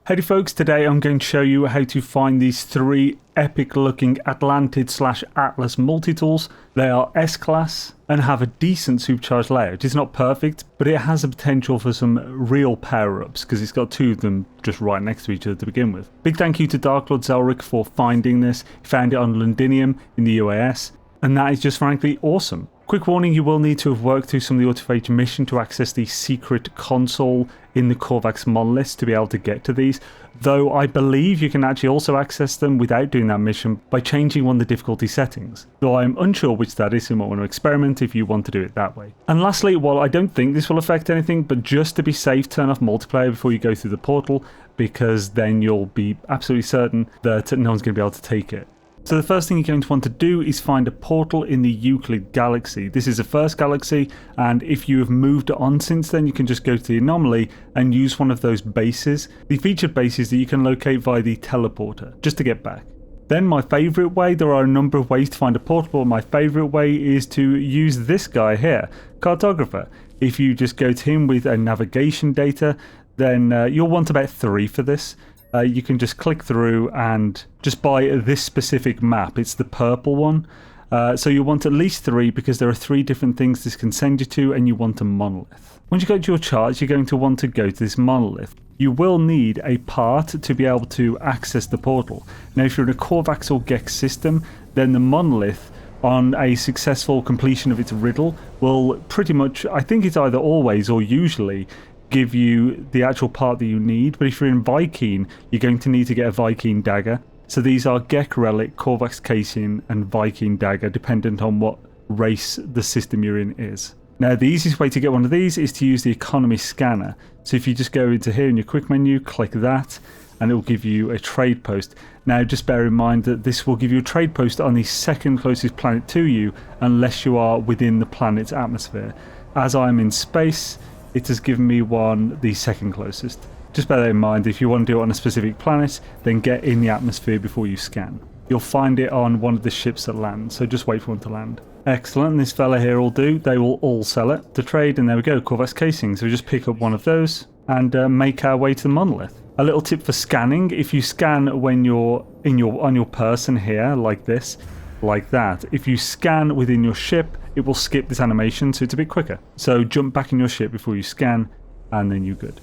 Howdy folks, today I'm going to show you how to find these three epic looking Atlantid/Atlas multi-tools. They are S-Class and have a decent supercharged layout. It's not perfect, but it has a potential for some real power-ups because it's got two of them just right next to each other to begin with. Big thank you to Dark Lord Zelric for finding this. He found it on Londinium in the UAS, and that is just frankly awesome. Quick warning, you will need to have worked through some of the autophagy mission to access the secret console in the Korvax monoliths to be able to get to these, though I believe you can actually also access them without doing that mission by changing one of the difficulty settings, though I'm unsure which that is, so you might want to experiment if you want to do it that way. And lastly, while I don't think this will affect anything, but just to be safe, turn off multiplayer before you go through the portal, because then you'll be absolutely certain that no one's going to be able to take it. So the first thing you're going to want to do is find a portal in the Euclid galaxy. This is the first galaxy, and if you have moved on since then, you can just go to the anomaly and use one of those bases, the featured bases that you can locate via the teleporter, just to get back. Then my favourite way, there are a number of ways to find a portal, but my favourite way is to use this guy here, Cartographer. If you just go to him with a navigation data, then you'll want about 3 for this. You can just click through and just buy this specific map. It's the purple one. So you want at least 3 because there are 3 different things this can send you to, and you want a monolith. Once you go to your charts, you're going to want to go to this monolith. You will need a part to be able to access the portal. Now, if you're in a Korvax or Gex system, then the monolith on a successful completion of its riddle will pretty much, I think it's either always or usually, give you the actual part that you need. But if you're in Viking, you're going to need to get a Viking dagger. So these are Gek Relic, Korvax Casing and Viking dagger, dependent on what race the system you're in is. Now the easiest way to get one of these is to use the economy scanner. So if you just go into here in your quick menu, click that, and it will give you a trade post. Now just bear in mind that this will give you a trade post on the second closest planet to you, unless you are within the planet's atmosphere. As I'm in space, it has given me one the second closest. Just bear that in mind. If you want to do it on a specific planet, then get in the atmosphere before you scan. You'll find it on one of the ships that land, so just wait for one to land. Excellent, this fella here will do. They will all sell it to trade, and there we go, Korvax Casing. So we just pick up one of those and make our way to the monolith. A little tip for scanning: if you scan when you're on your person here, like this, like that, if you scan within your ship, it will skip this animation, so it's a bit quicker. So jump back in your ship before you scan, and then you're good.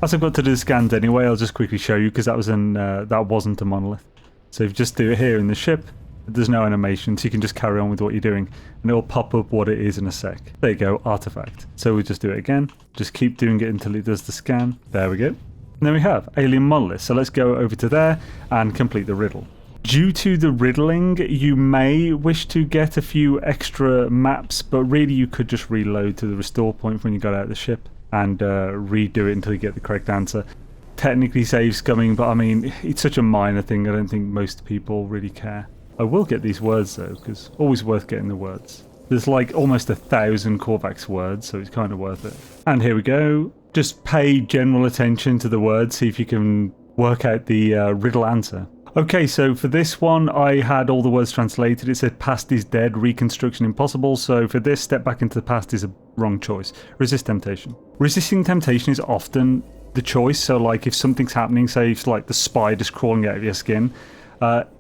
As I've got to do the scans anyway, I'll just quickly show you, because that wasn't a monolith. So if you just do it here in the ship, there's no animation, so you can just carry on with what you're doing, and it will pop up what it is in a sec. There you go, artifact. So we'll just do it again. Just keep doing it until it does the scan. There we go. And then we have alien monolith. So let's go over to there and complete the riddle. Due to the riddling, you may wish to get a few extra maps, but really you could just reload to the restore point when you got out of the ship and redo it until you get the correct answer. Technically save scumming, but I mean, it's such a minor thing, I don't think most people really care. I will get these words though, because always worth getting the words. There's like almost 1,000 Korvax words, so it's kind of worth it. And here we go. Just pay general attention to the words, see if you can work out the riddle answer. Okay, so for this one, I had all the words translated. It said past is dead, reconstruction impossible. So for this, step back into the past is a wrong choice. Resist temptation. Resisting temptation is often the choice. So like if something's happening, say if like the spider's crawling out of your skin,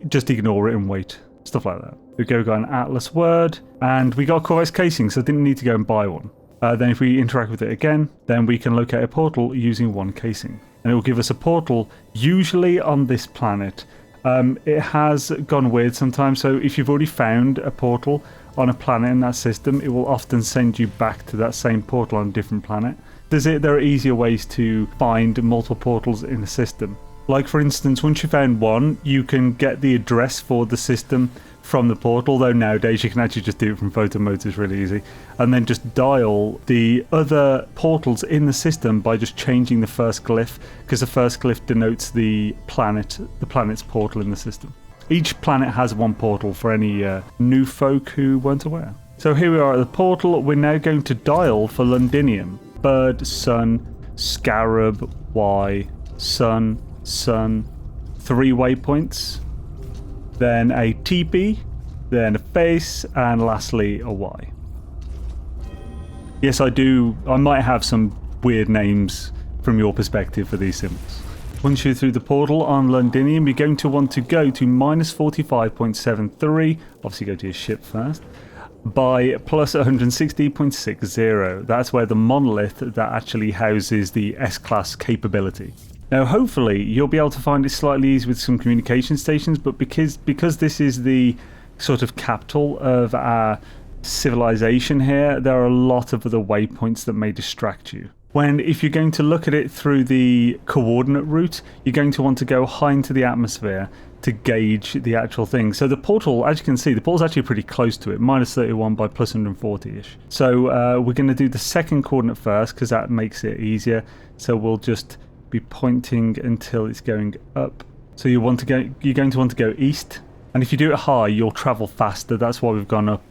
just ignore it and wait. Stuff like that. We got an Atlas word, and we got Korvax Casing, so I didn't need to go and buy one. Then if we interact with it again, then we can locate a portal using 1 casing. And it will give us a portal, usually on this planet. It has gone weird sometimes, so if you've already found a portal on a planet in that system, it will often send you back to that same portal on a different planet. There are easier ways to find multiple portals in the system. Like for instance, once you found one, you can get the address for the system from the portal, though nowadays you can actually just do it from photo modes, it's really easy, and then just dial the other portals in the system by just changing the first glyph, because the first glyph denotes the planet's portal in the system. Each planet has 1 portal for any new folk who weren't aware. So here we are at the portal. We're now going to dial for Londinium. Bird, sun, scarab, Y, sun, 3 waypoints, then a TP, then a face, and lastly a Y. Yes, I might have some weird names from your perspective for these symbols. Once you're through the portal on Londinium, you're going to want to go to minus 45.73. Obviously go to your ship first. By plus 160.60. That's where the monolith that actually houses the S-Class capability. Now hopefully you'll be able to find it slightly easier with some communication stations, but because this is the sort of capital of our civilization here, there are a lot of other waypoints that may distract you. If you're going to look at it through the coordinate route, you're going to want to go high into the atmosphere to gauge the actual thing. So the portal, as you can see, the portal's actually pretty close to it, minus 31 by plus 140-ish. So we're going to do the second coordinate first because that makes it easier. So we'll just be pointing until it's going up. So you're going to want to go east. And if you do it high, you'll travel faster. That's why we've gone up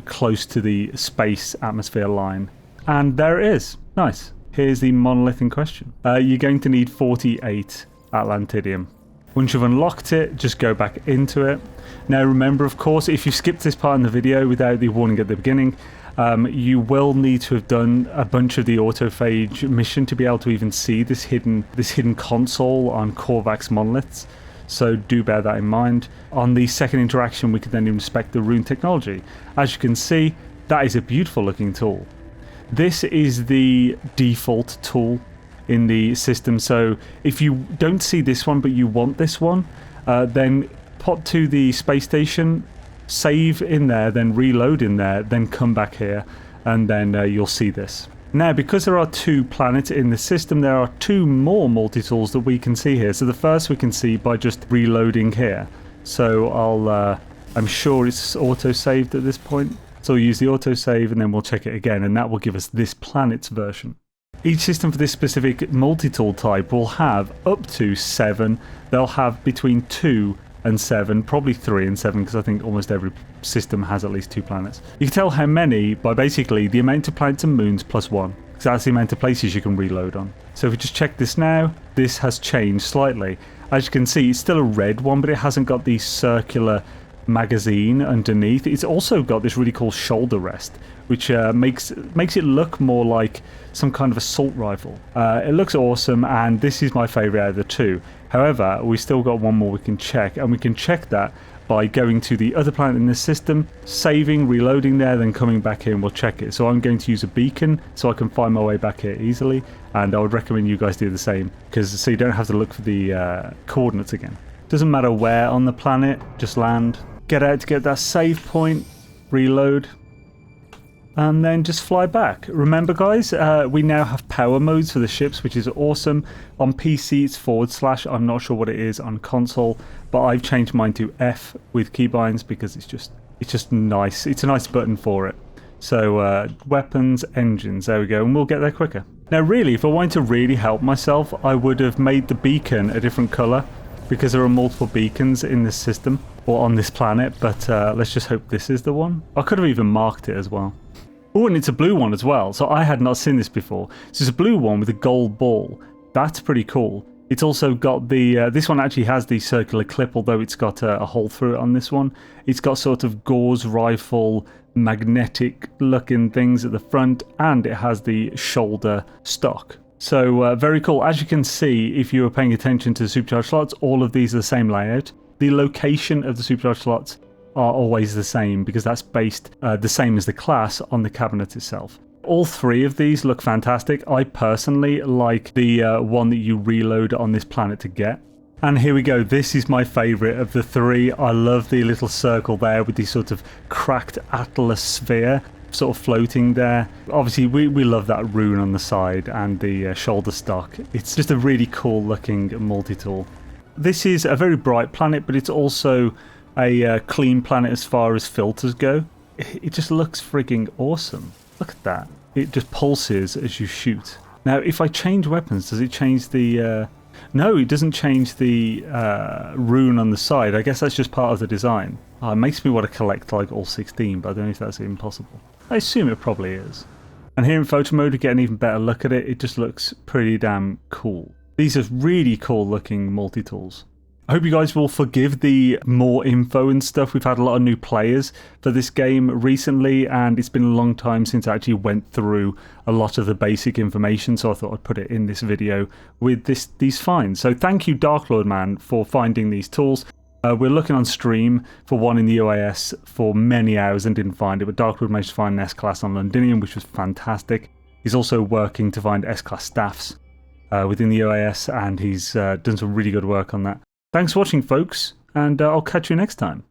close to the space atmosphere line. And there it is. Nice. Here's the monolith in question. You're going to need 48 Atlantidium. Once you've unlocked it, just go back into it. Now remember, of course, if you skipped this part in the video without the warning at the beginning, you will need to have done a bunch of the autophage mission to be able to even see this hidden console on Korvax monoliths. So do bear that in mind. On the second interaction, we can then inspect the rune technology. As you can see, that is a beautiful looking tool. This is the default tool in the system, so if you don't see this one but you want this one, then pop to the space station, save in there, then reload in there, then come back here, and then you'll see this. Now, because there are 2 planets in the system, there are 2 more multi-tools that we can see here. So the first we can see by just reloading here. So I'm sure it's auto-saved at this point. So we'll use the autosave and then we'll check it again, and that will give us this planet's version. Each system for this specific multi-tool type will have up to 7. They'll have between 2 and 7, probably 3 and 7, because I think almost every system has at least 2 planets. You can tell how many by basically the amount of planets and moons plus 1, because that's the amount of places you can reload on. So if we just check this now, this has changed slightly. As you can see, it's still a red one, but it hasn't got the circular magazine underneath. It's also got this really cool shoulder rest, which makes it look more like some kind of assault rifle. It looks awesome, and this is my favorite out of the 2. However, we still got one more we can check, and we can check that by going to the other planet in this system, saving, reloading there, then coming back here and we'll check it. So I'm going to use a beacon so I can find my way back here easily, and I would recommend you guys do the same, so you don't have to look for the coordinates again. Doesn't matter where on the planet, just land. Get out to get that save point, reload, and then just fly back. Remember guys, we now have power modes for the ships, which is awesome. On PC it's /, I'm not sure what it is on console, but I've changed mine to F with keybinds because it's just nice. It's a nice button for it. So weapons, engines, there we go, and we'll get there quicker. Now really, if I wanted to really help myself, I would have made the beacon a different colour, because there are multiple beacons in this system, or on this planet, but let's just hope this is the one. I could have even marked it as well. Oh, and it's a blue one as well, so I had not seen this before. So it's a blue one with a gold ball. That's pretty cool. It's also got the, this one actually has the circular clip, although it's got a hole through it on this one. It's got sort of Gauss rifle, magnetic looking things at the front, and it has the shoulder stock. So very cool. As you can see, if you were paying attention to the supercharged slots, all of these are the same layout. The location of the supercharged slots are always the same because that's based the same as the class on the cabinet itself. All 3 of these look fantastic. I personally like the one that you reload on this planet to get. And here we go. This is my favourite of the 3. I love the little circle there with the sort of cracked atlas sphere sort of floating there. Obviously we love that rune on the side and the shoulder stock. It's just a really cool looking multi-tool. This is a very bright planet, but it's also a clean planet as far as filters go. It just looks frigging awesome. Look at that. It just pulses as you shoot. Now if I change weapons, does it change the no, it doesn't change the rune on the side. I guess that's just part of the design. It makes me want to collect like all 16, but I don't know if that's even possible. I assume it probably is. And here in photo mode we get an even better look at it. It just looks pretty damn cool. These are really cool looking multi-tools. I hope you guys will forgive the more info and stuff. We've had a lot of new players for this game recently, and it's been a long time since I actually went through a lot of the basic information, so I thought I'd put it in this video with these finds. So thank you, Dark Lord Man, for finding these tools. We're looking on stream for one in the UAS for many hours and didn't find it, but Dark Lord managed to find an S-Class on Londinium, which was fantastic. He's also working to find S-Class staffs within the UAS, and he's done some really good work on that. Thanks for watching, folks, and I'll catch you next time.